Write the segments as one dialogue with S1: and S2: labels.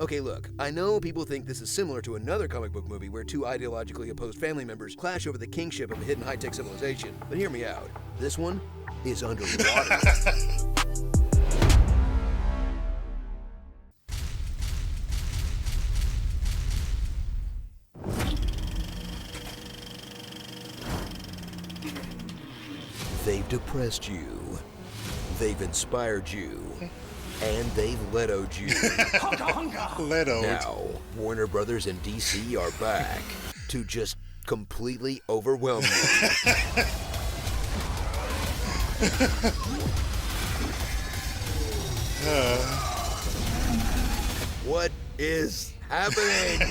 S1: Okay, look, I know people think this is similar to another comic book movie where two ideologically opposed family members clash over the kingship of a hidden high-tech civilization, but hear me out. This one is underwater. They've depressed you, they've inspired you, and they've Leto'd you.
S2: Leto'd.
S1: Now, Warner Brothers and DC are back to just completely overwhelm you. What is happening?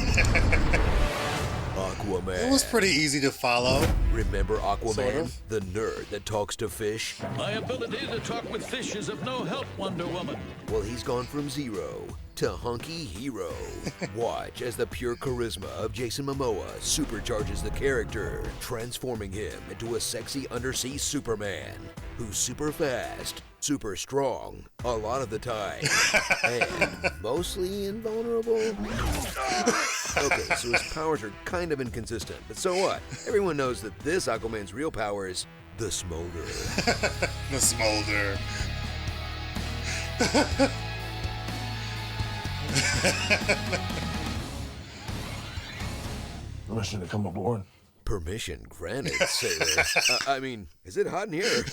S1: Aquaman.
S2: It was pretty easy to follow.
S1: Remember Aquaman,
S2: Sort of.
S1: the nerd that talks to fish?
S3: My ability to talk with fish is of no help, Wonder Woman.
S1: Well, he's gone from zero to hunky hero. Watch as the pure charisma of Jason Momoa supercharges the character, transforming him into a sexy undersea Superman who's super fast, super strong, a lot of the time, and mostly invulnerable. Okay, so his powers are kind of inconsistent, but so what? Everyone knows that this Aquaman's real power is the smolder.
S2: The smolder.
S4: Permission to come aboard.
S1: Permission granted, sailor. I mean, is it hot in here?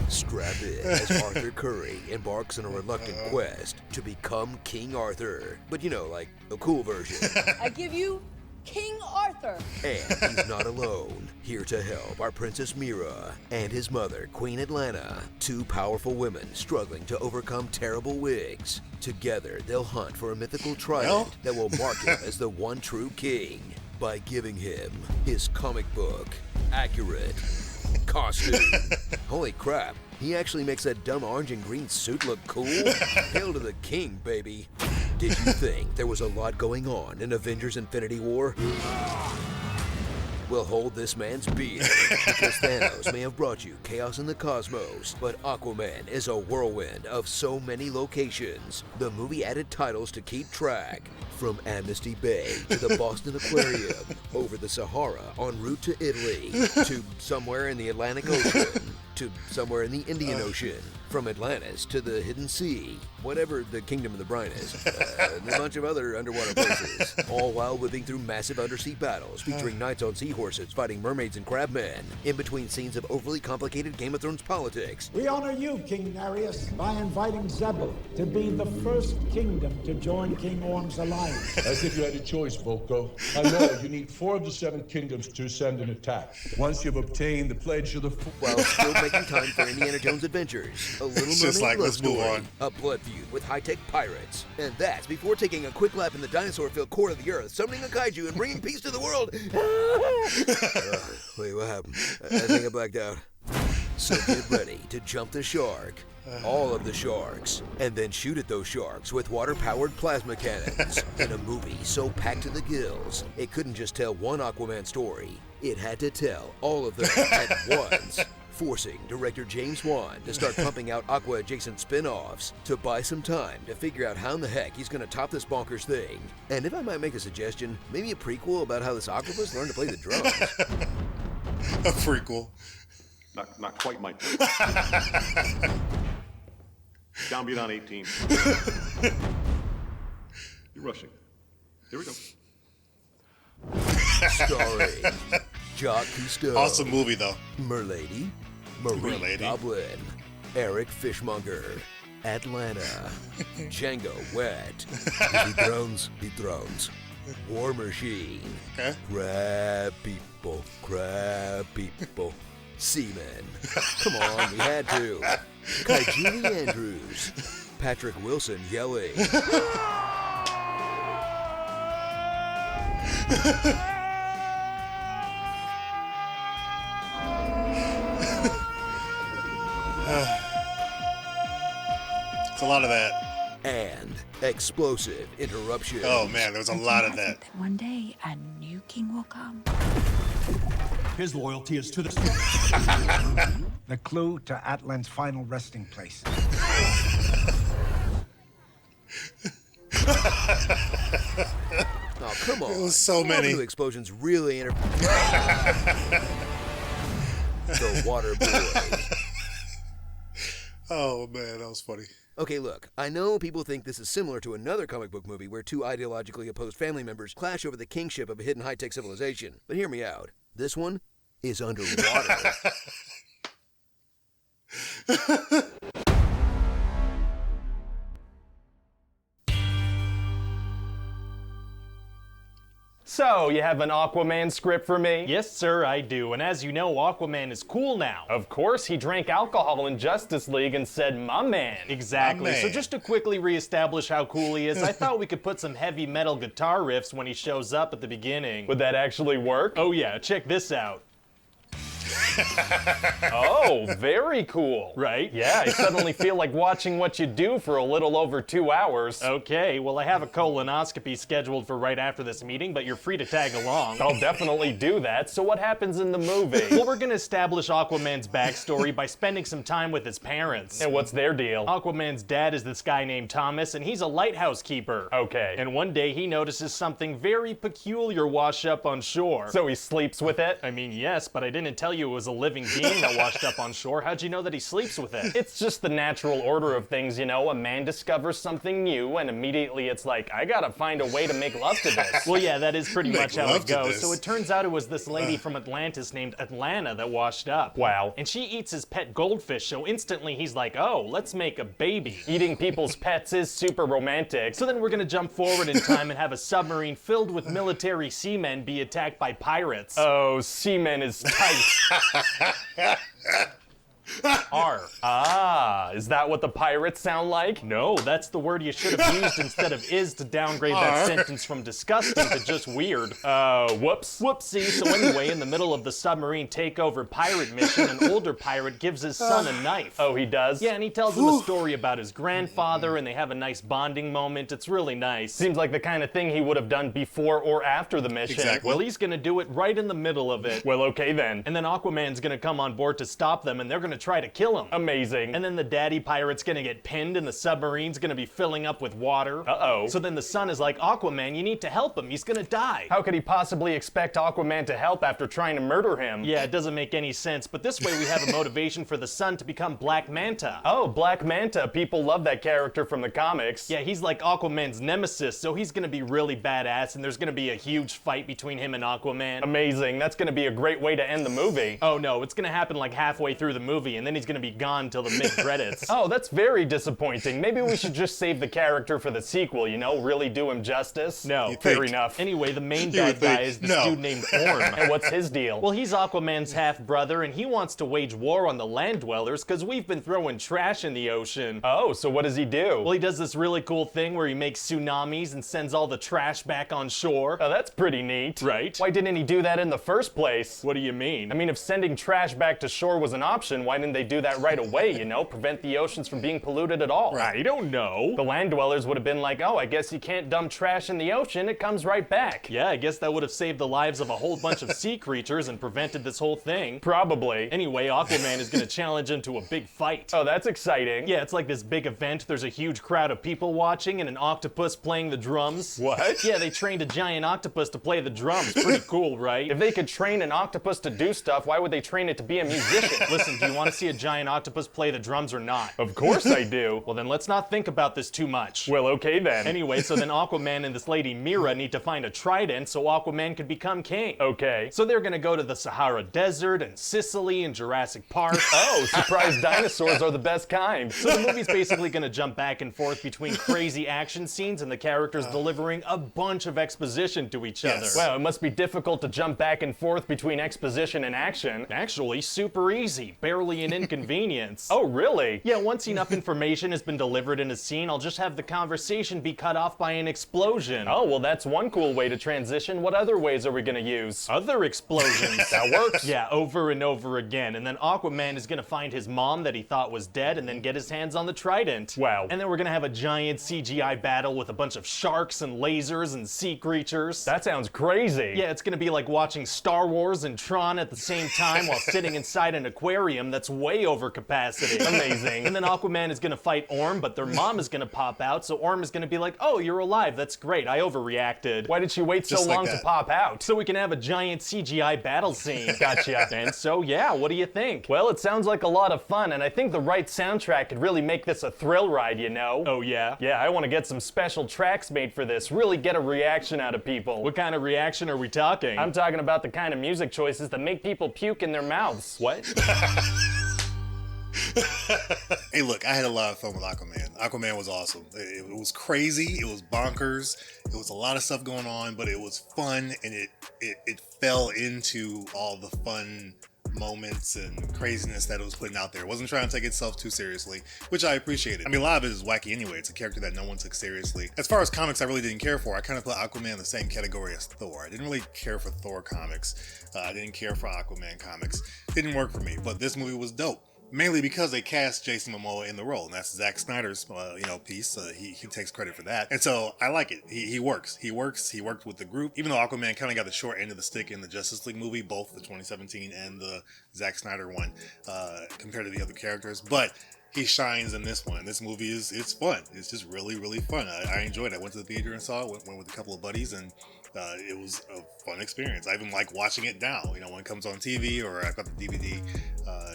S1: Strap in as Arthur Curry embarks on a reluctant quest to become King Arthur. But you know, like the cool version.
S5: I give you King Arthur.
S1: And he's not alone. Here to help are Princess Mira and his mother, Queen Atlanta. Two powerful women struggling to overcome terrible wigs. Together, they'll hunt for a mythical trident that will mark him as the one true king by giving him his comic book accurate costume. Holy crap, he actually makes that dumb orange and green suit look cool. Hail to the king, baby. Did you think there was a lot going on in Avengers Infinity War? Well, hold this man's beer, because Thanos may have brought you chaos in the cosmos, but Aquaman is a whirlwind of so many locations. The movie added titles to keep track, from Amnesty Bay to the Boston Aquarium, over the Sahara en route to Italy, to somewhere in the Atlantic Ocean, to somewhere in the Indian Ocean, from Atlantis to the Hidden Sea, whatever the Kingdom of the Brine is, and a bunch of other underwater places, all while whipping through massive undersea battles featuring knights on seahorses fighting mermaids and crabmen, in between scenes of overly complicated Game of Thrones politics.
S6: We honor you, King Darius, by inviting Zebul to be the first kingdom to join King Orm's alliance.
S4: As if you had a choice, Volko. I know you need 4 of the 7 kingdoms to send an attack. Once you've obtained the pledge of the...
S1: While still making time for Indiana Jones adventures, a Little
S2: It's
S1: Mermaid
S2: just like,
S1: love
S2: let's move
S1: story,
S2: on.
S1: a blood feud with high-tech pirates, and that's before taking a quick lap in the dinosaur-filled core of the Earth, summoning a kaiju and bringing peace to the world. Wait, what happened? I think I blacked out. So get ready to jump the shark, all of the sharks, and then shoot at those sharks with water-powered plasma cannons in a movie so packed to the gills, it couldn't just tell one Aquaman story. It had to tell all of them at once, forcing director James Vaughn to start pumping out Aqua-adjacent spin-offs to buy some time to figure out how in the heck he's going to top this bonkers thing. And if I might make a suggestion, maybe a prequel about how this octopus learned to play the drums.
S2: A prequel.
S7: Not quite my thing. Down beyond 18. You're rushing. Here we go.
S1: Starring Jacques Cousteau.
S2: Awesome movie, though.
S1: Merlady, Marie
S2: Merlady.
S1: Goblin, Eric Fishmonger, Atlanta, Django Wet, the Thrones, War Machine,
S2: Okay.
S1: Crab People, Seaman. Come on, we had to. Kaijini Andrews, Patrick Wilson yelling.
S2: It's a lot of that.
S1: And explosive interruption.
S2: Oh man, there was a lot of that.
S8: One day, a new king will come.
S3: His loyalty is to the...
S6: The clue to Atlan's final resting place.
S1: Oh, come on.
S2: It was so
S1: All
S2: many.
S1: the explosions really The Water Boy.
S2: Oh man, that was funny.
S1: Okay, look, I know people think this is similar to another comic book movie where two ideologically opposed family members clash over the kingship of a hidden high-tech civilization. But hear me out. This one is underwater.
S9: So, you have an Aquaman script for me? Yes, sir, I do. And as you know, Aquaman is cool now. Of course, he drank alcohol in Justice League and said, "My man." Exactly.
S2: My man.
S9: So just to quickly reestablish how cool he is, I thought we could put some heavy metal guitar riffs when he shows up at the beginning. Would that actually work? Oh yeah, check this out. Oh, very cool. Right? Yeah, I suddenly feel like watching what you do for a little over 2 hours. Okay, well I have a colonoscopy scheduled for right after this meeting, but you're free to tag along. I'll definitely do that. So what happens in the movie? Well, we're gonna establish Aquaman's backstory by spending some time with his parents. And what's their deal? Aquaman's dad is this guy named Thomas, and he's a lighthouse keeper. Okay. And one day he notices something very peculiar wash up on shore. So he sleeps with it? I mean, yes, but I didn't tell you it was a living being that washed up on shore. How'd you know that he sleeps with it? It's just the natural order of things, you know? A man discovers something new, and immediately it's like, I gotta find a way to make love to this. Well, yeah, that is pretty much how it goes. So it turns out it was this lady from Atlantis named Atlanta that washed up. Wow. And she eats his pet goldfish, so instantly he's like, oh, let's make a baby. Eating people's pets is super romantic. So then we're gonna jump forward in time and have a submarine filled with military seamen be attacked by pirates. Oh, seamen is tight. R. Ah, is that what the pirates sound like? No, that's the word you should have used instead of is to downgrade that sentence from disgusting to just weird. Whoops. Whoopsie. So anyway, in the middle of the submarine takeover pirate mission, an older pirate gives his son a knife. Oh, he does? Yeah, and he tells him a story about his grandfather, and they have a nice bonding moment. It's really nice. Seems like the kind of thing he would have done before or after the mission.
S2: Exactly.
S9: Well, he's gonna do it right in the middle of it. Well, okay then. And then Aquaman's gonna come on board to stop them, and they're gonna try to kill him. Amazing. And then the daddy pirate's gonna get pinned and the submarine's gonna be filling up with water. Uh-oh. So then the son is like, Aquaman, you need to help him. He's gonna die. How could he possibly expect Aquaman to help after trying to murder him? Yeah, it doesn't make any sense, but this way we have a motivation for the son to become Black Manta. Oh, Black Manta. People love that character from the comics. Yeah, he's like Aquaman's nemesis, so he's gonna be really badass, and there's gonna be a huge fight between him and Aquaman. Amazing. That's gonna be a great way to end the movie. Oh no, it's gonna happen like halfway through the movie, and then he's gonna be gone till the mid-credits. Oh, that's very disappointing. Maybe we should just save the character for the sequel, you know? Really do him justice? No, fair enough. Anyway, the main bad guy is this dude named Orm. And what's his deal? Well, he's Aquaman's half-brother, and he wants to wage war on the land dwellers because we've been throwing trash in the ocean. Oh, so what does he do? Well, he does this really cool thing where he makes tsunamis and sends all the trash back on shore. Oh, that's pretty neat. Right? Why didn't he do that in the first place? What do you mean? I mean, if sending trash back to shore was an option, why didn't they do that right away, you know? Prevent the oceans from being polluted at all. I don't know. The land dwellers would have been like, oh, I guess you can't dump trash in the ocean, it comes right back. Yeah, I guess that would have saved the lives of a whole bunch of sea creatures and prevented this whole thing. Probably. Anyway, Aquaman is gonna challenge him to a big fight. Oh, that's exciting. Yeah, it's like this big event. There's a huge crowd of people watching and an octopus playing the drums. What? Yeah, they trained a giant octopus to play the drums. Pretty cool, right? If they could train an octopus to do stuff, why would they train it to be a musician? Listen, do you want to see a giant octopus play the drums or not? Of course I do. Well, then let's not think about this too much. Well, okay then. Anyway, so then Aquaman and this lady Mira need to find a trident so Aquaman can become king. Okay. So they're gonna go to the Sahara Desert and Sicily and Jurassic Park. Oh, surprise dinosaurs are the best kind. So the movie's basically gonna jump back and forth between crazy action scenes and the characters delivering a bunch of exposition to each other. Wow, it must be difficult to jump back and forth between exposition and action. Actually, super easy. Barely an inconvenience. Oh, really? Yeah, once enough information has been delivered in a scene, I'll just have the conversation be cut off by an explosion. Oh, well, that's one cool way to transition. What other ways are we gonna use? Other explosions. That works. Yeah, over and over again. And then Aquaman is gonna find his mom that he thought was dead and then get his hands on the trident. Wow. And then we're gonna have a giant CGI battle with a bunch of sharks and lasers and sea creatures. That sounds crazy. Yeah, it's gonna be like watching Star Wars and Tron at the same time while sitting inside an aquarium that's that's way over capacity. Amazing. And then Aquaman is gonna fight Orm, but their mom is gonna pop out, so Orm is gonna be like, oh, you're alive, that's great, I overreacted. Why did she wait so long to pop out? So we can have a giant CGI battle scene. Gotcha. And so yeah, what do you think? Well, it sounds like a lot of fun, and I think the right soundtrack could really make this a thrill ride, you know? Oh yeah? Yeah, I want to get some special tracks made for this, really get a reaction out of people. What kind of reaction are we talking? I'm talking about the kind of music choices that make people puke in their mouths. What?
S2: Hey, look, I had a lot of fun with Aquaman. Aquaman was awesome. It was crazy. It was bonkers. It was a lot of stuff going on, but it was fun, and it fell into all the fun moments and craziness that it was putting out there. It wasn't trying to take itself too seriously, which I appreciated. I mean, a lot of it is wacky anyway. It's a character that no one took seriously. As far as comics, I really didn't care for. I kind of put Aquaman in the same category as Thor. I didn't really care for Thor comics. I didn't care for Aquaman comics. It didn't work for me, but this movie was dope. Mainly because they cast Jason Momoa in the role, and that's Zack Snyder's, piece. He takes credit for that, and so I like it. He works. He worked with the group, even though Aquaman kind of got the short end of the stick in the Justice League movie, both the 2017 and the Zack Snyder one, compared to the other characters. But he shines in this one. This movie it's fun. It's just really, really fun. I enjoyed it. I went to the theater and saw it. Went with a couple of buddies, and it was a fun experience. I even like watching it now, when it comes on TV or I've got the DVD.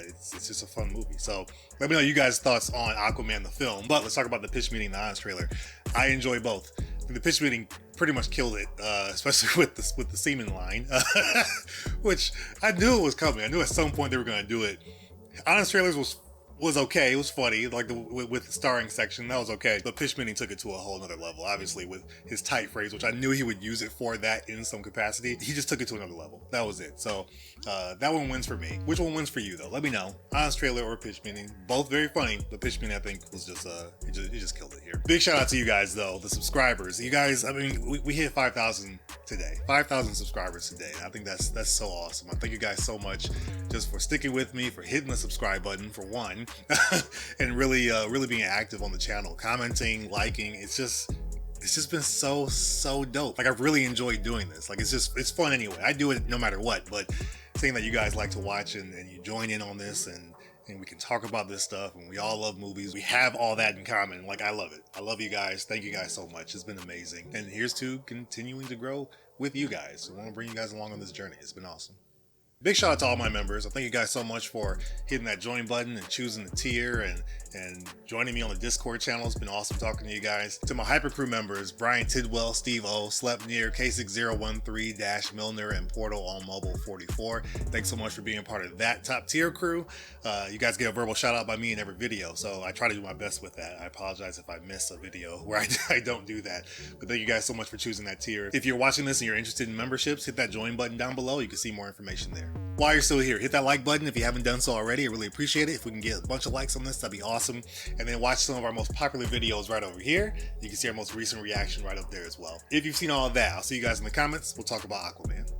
S2: It's just a fun movie. So let me know you guys' thoughts on Aquaman the film. But let's talk about the pitch meeting, the honest trailer. I enjoy both. The pitch meeting pretty much killed it, especially with the semen line, which I knew it was coming. I knew at some point they were going to do it. Honest trailers was okay. It was funny, like with the starring section, that was okay. But pitch meeting took it to a whole nother level, obviously, with his tight phrase, which I knew he would use it for that in some capacity. He just took it to another level. That was it. So that one wins for me. Which one wins for you, though? Let me know. Honest trailer or pitch meeting. Both very funny. The pitch meeting, I think, was just he just killed it here. Big shout out to you guys, though, the subscribers. You guys, I mean, we hit 5,000 today. 5,000 subscribers today. I think that's so awesome. I thank you guys so much just for sticking with me, for hitting the subscribe button, for one. And really being active on the channel, commenting, liking. It's just been so dope. Like, I've really enjoyed doing this. Like, it's fun anyway. I do it no matter what, but seeing that you guys like to watch and you join in on this and we can talk about this stuff, and we all love movies. We have all that in common. Like, I love it. I love you guys. Thank you guys so much. It's been amazing. And here's to continuing to grow with you guys. I want to bring you guys along on this journey. It's been awesome. Big shout out to all my members. I thank you guys so much for hitting that join button and choosing the tier and joining me on the Discord channel. It's been awesome talking to you guys. To my Hypercrew members, Brian Tidwell, Steve O, Slepnear, K6013, Dash Milner, and Portal on Mobile 44. Thanks so much for being part of that top tier crew. You guys get a verbal shout out by me in every video, so I try to do my best with that. I apologize if I miss a video where I don't do that. But thank you guys so much for choosing that tier. If you're watching this and you're interested in memberships, hit that join button down below. You can see more information there. While you're still here, hit that like button if you haven't done so already. I really appreciate it. If we can get a bunch of likes on this, that'd be awesome. And then watch some of our most popular videos right over here. You can see our most recent reaction right up there as well. If you've seen all of that, I'll see you guys in the comments. We'll talk about Aquaman.